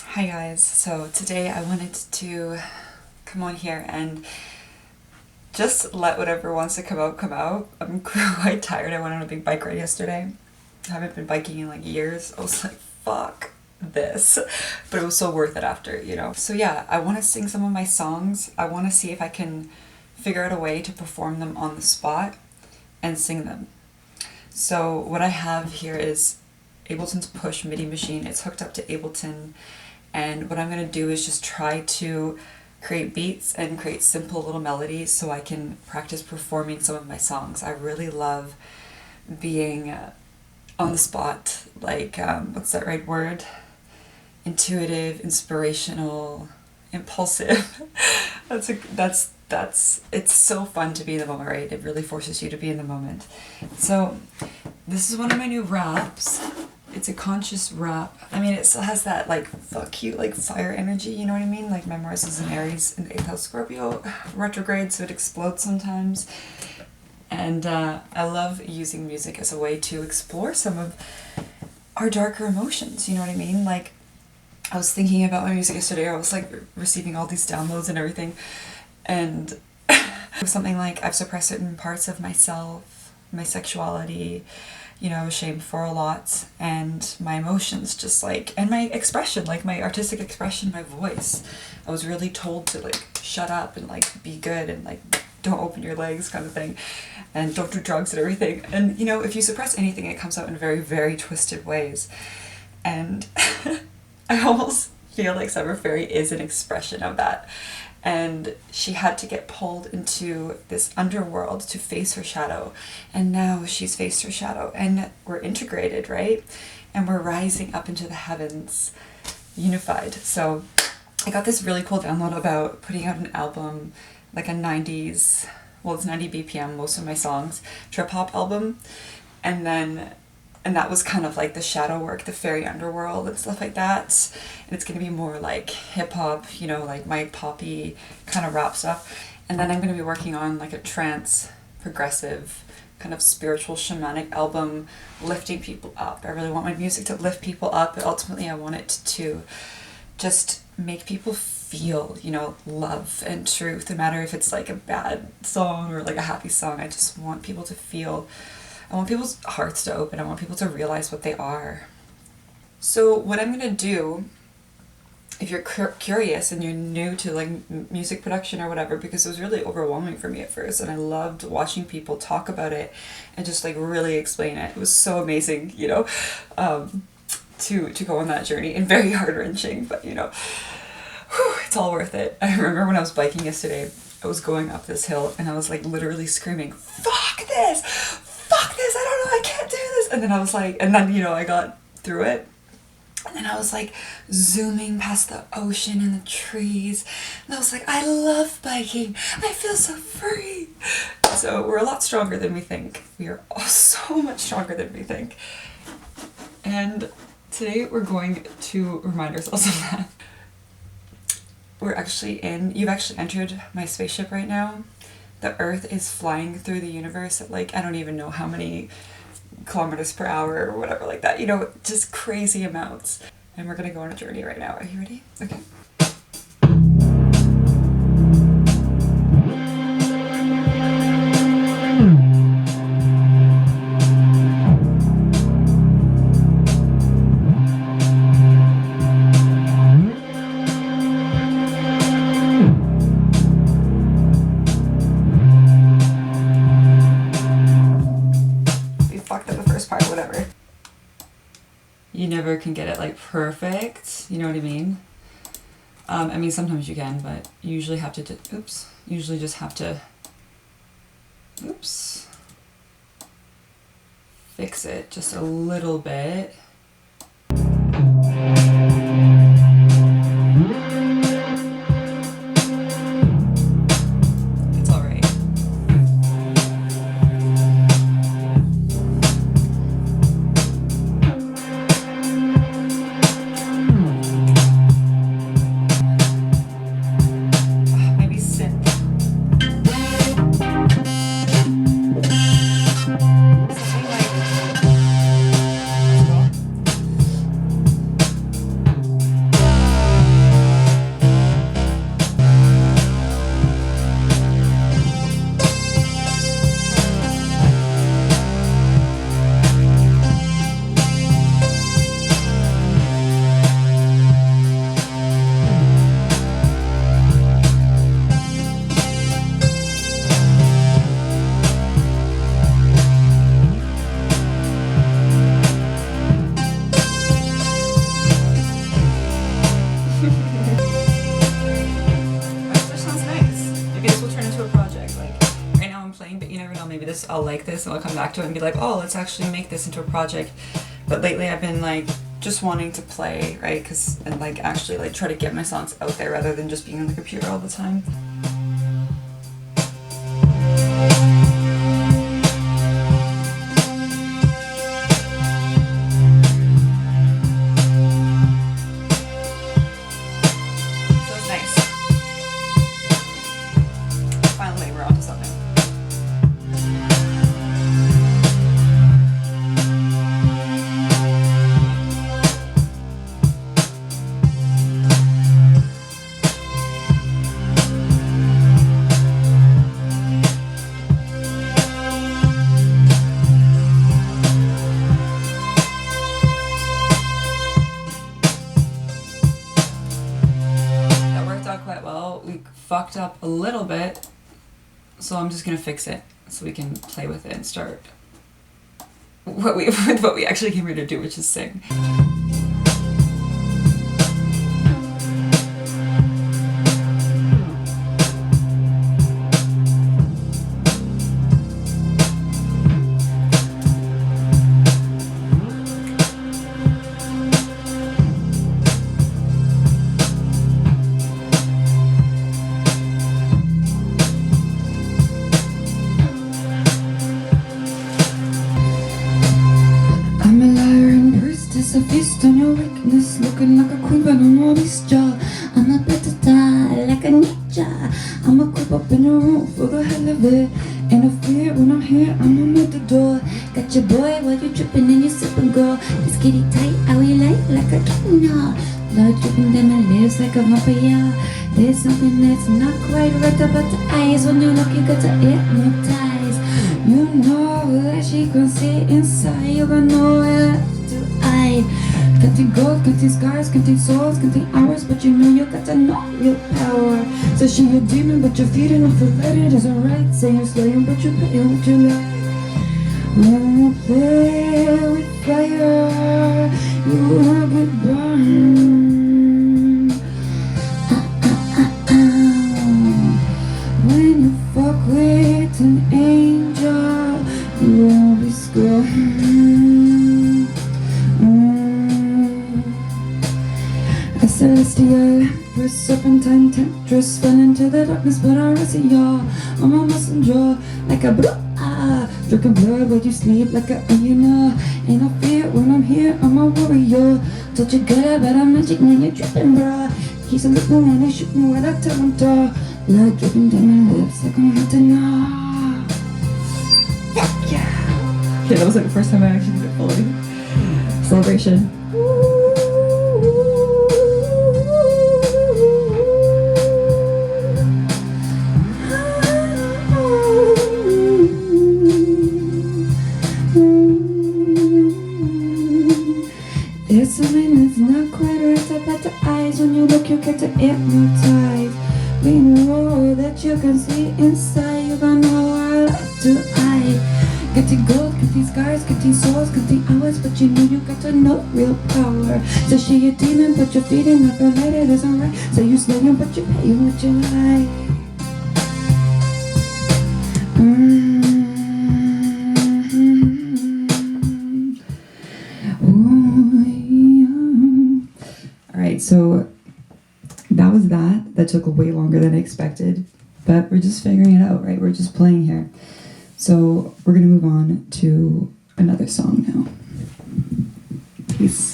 Hi guys, so today I wanted to come on here and just let whatever wants to come out come out. I'm quite tired. I went on a big bike ride yesterday. I haven't been biking in like years. I was like, fuck this. But it was so worth it after, you know. So yeah, I want to sing some of my songs. I want to see if I can figure out a way to perform them on the spot and sing them. So what I have here is Ableton's Push MIDI machine. It's hooked up to Ableton. And what I'm going to do is just try to create beats and create simple little melodies so I can practice performing some of my songs. I really love being on the spot, like, what's that right word? Intuitive, inspirational, impulsive. It's so fun to be in the moment, right? It really forces you to be in the moment. So this is one of my new raps. It's a conscious rap. I mean, it still has that, like, fuck you, like, fire energy, you know what I mean? Like, my Mars is in Aries in the 8th house Scorpio retrograde, so it explodes sometimes. And I love using music as a way to explore some of our darker emotions, you know what I mean? Like, I was thinking about my music yesterday. I was, like, receiving all these downloads and everything. And it was something like, I've suppressed certain parts of myself, my sexuality, you know, ashamed for a lot, and my emotions just like, and my expression, like my artistic expression, my voice. I was really told to like shut up and like be good and like don't open your legs kind of thing, and don't do drugs and everything. And you know, if you suppress anything, it comes out in very, very twisted ways. And I almost feel like Psyberfairy is an expression of that. And she had to get pulled into this underworld to face her shadow. And now she's faced her shadow. And we're integrated, right? And we're rising up into the heavens, unified. So I got this really cool download about putting out an album, like a 90s, well, it's 90 BPM, most of my songs, trip hop album. And that was kind of like the shadow work, the fairy underworld and stuff like that. And it's going to be more like hip hop, you know, like my poppy kind of rap stuff. And then I'm going to be working on like a trance, progressive, kind of spiritual shamanic album, lifting people up. I really want my music to lift people up, but ultimately I want it to just make people feel, you know, love and truth, no matter if it's like a bad song or like a happy song. I just want people to feel, I want people's hearts to open. I want people to realize what they are. So what I'm going to do, if you're curious and you're new to like music production or whatever, because it was really overwhelming for me at first, and I loved watching people talk about it and just like really explain it. It was so amazing, you know, to go on that journey, and very heart-wrenching, but you know, whew, it's all worth it. I remember when I was biking yesterday, I was going up this hill and I was like literally screaming, fuck this, I don't know, I can't do this. And then I was like, and then, you know, I got through it. And then I was like zooming past the ocean and the trees. And I was like, I love biking. I feel so free. So we're a lot stronger than we think. We are all so much stronger than we think. And today we're going to remind ourselves of that. You've actually entered my spaceship right now. The Earth is flying through the universe at like, I don't even know how many kilometers per hour or whatever like that, you know, just crazy amounts. And we're gonna go on a journey right now. Are you ready? Okay. Whatever. You never can get it like perfect, you know what I mean? I mean, sometimes you can, but you usually have to, usually just have to, fix it just a little bit. I'll like this and I'll come back to it and be like, oh, let's actually make this into a project. But lately I've been like just wanting to play, right? And like actually like try to get my songs out there rather than just being on the computer all the time. Quite well. We fucked up a little bit, so I'm just gonna fix it so we can play with it and start what we actually came here to do, which is sing. A feast on your weakness, looking like a queen but I'm always jaw. I'm about to die like a ninja. I'ma creep up in your room for the hell of it. Ain't no fear when I'm here, I'ma at the door. Got your boy while you tripping and you sipping, girl. It's kitty tight, how we like a kitten, y'all. Blood dripping down my lips like a vampire. There's something that's not quite right about the eyes. When you look, you got to hypnotize. You know that she can see inside. You got nowhere to hide. Contain gold, contain scars, contain souls, contain hours, but you know you got to know your power. So she a demon, but you're feeding off of it. It isn't right. Say you're slaying, but you're paying what you like. When you play with fire, you will get burned. When you fuck with an angel, you will be scorned. A celestial empress, serpentine temptress, fell into the darkness, but I rest in y'all. I'm a messenger, like a bro. Drinking blood while you sleep like a hyena. Ain't no fear when I'm here, I'm a warrior. Told you good, but I'm magic, now you're dripping, bruh. He's a little when they shoot me with a talent. Blood dripping down my lips like I'm hunting now. Fuck yeah! Okay, that was like the first time I actually did it fully. Celebration. There's something that's not quite right about the eyes. When you look, you get to hypnotize. We know that you can see inside. You got nowhere left to hide. Getting gold, getting scars, getting souls, getting hours, but you know you got to know real power. So she a demon, but you're feeding up a light. It isn't right. So you slaying, but you pay what you like. Alright, so that was that. That took way longer than I expected, but we're just figuring it out, right? We're just playing here. So we're gonna move on to another song now. Peace.